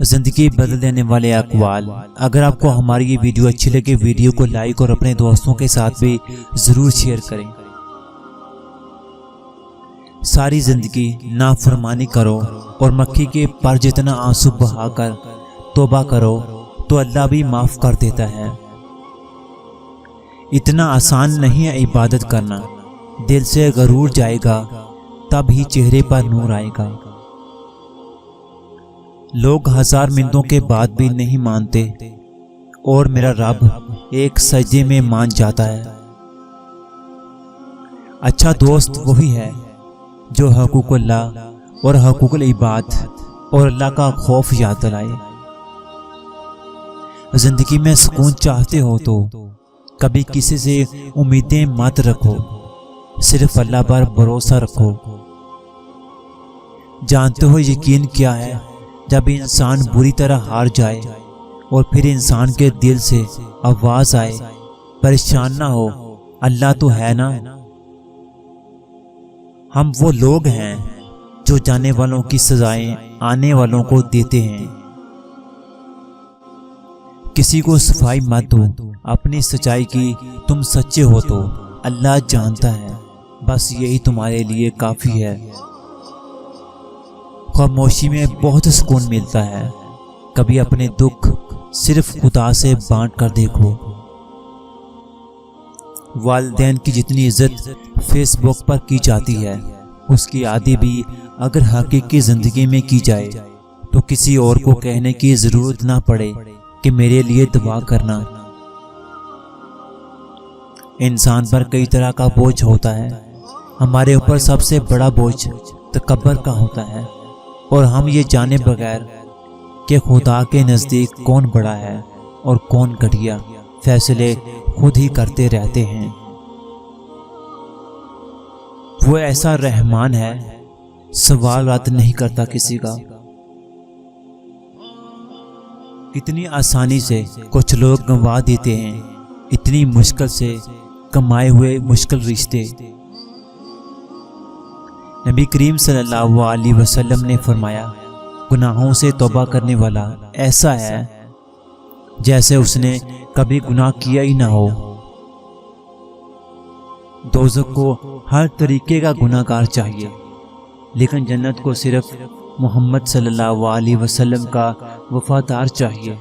زندگی بدل دینے والے اقوال۔ اگر آپ کو ہماری یہ ویڈیو اچھی لگے، ویڈیو کو لائک اور اپنے دوستوں کے ساتھ بھی ضرور شیئر کریں۔ ساری زندگی نافرمانی کرو اور مکھی کے پر جتنا آنسو بہا کر توبہ کرو تو اللہ بھی معاف کر دیتا ہے۔ اتنا آسان نہیں ہے عبادت کرنا، دل سے غرور جائے گا تب ہی چہرے پر نور آئے گا۔ لوگ ہزار منتوں کے بعد بھی نہیں مانتے اور میرا رب ایک سجدے میں مان جاتا ہے۔ اچھا دوست وہی ہے جو حقوق اللہ اور حقوق العباد اور اللہ کا خوف یاد دلائے۔ زندگی میں سکون چاہتے ہو تو کبھی کسی سے امیدیں مت رکھو، صرف اللہ پر بھروسہ رکھو۔ جانتے ہو یقین کیا ہے؟ جب انسان بری طرح ہار جائے اور پھر انسان کے دل سے آواز آئے، پریشان نہ ہو، اللہ تو ہے نا۔ ہم وہ لوگ ہیں جو جانے والوں کی سزائیں آنے والوں کو دیتے ہیں۔ کسی کو صفائی مت دو اپنی سچائی کی، تم سچے ہو تو اللہ جانتا ہے، بس یہی تمہارے لیے کافی ہے۔ خاموشی میں بہت سکون ملتا ہے، کبھی اپنے دکھ صرف خدا سے بانٹ کر دیکھو۔ والدین کی جتنی عزت فیس بک پر کی جاتی ہے، اس کی عادی بھی اگر حقیقی زندگی میں کی جائے تو کسی اور کو کہنے کی ضرورت نہ پڑے کہ میرے لیے دعا کرنا۔ انسان پر کئی طرح کا بوجھ ہوتا ہے، ہمارے اوپر سب سے بڑا بوجھ تکبر کا ہوتا ہے، اور ہم یہ جانے بغیر کہ خدا کے نزدیک کون بڑا ہے اور کون گھٹیا، فیصلے خود ہی کرتے رہتے ہیں۔ وہ ایسا رحمان ہے، سوال رد نہیں کرتا کسی کا۔ کتنی آسانی سے کچھ لوگ گنوا دیتے ہیں اتنی مشکل سے کمائے ہوئے مشکل رشتے۔ نبی کریم صلی اللہ علیہ وسلم نے فرمایا، گناہوں سے توبہ کرنے والا ایسا ہے جیسے اس نے کبھی گناہ کیا ہی نہ ہو۔ دوزخ کو ہر طریقے کا گناہ گار چاہیے، لیکن جنت کو صرف محمد صلی اللہ علیہ وسلم کا وفادار چاہیے۔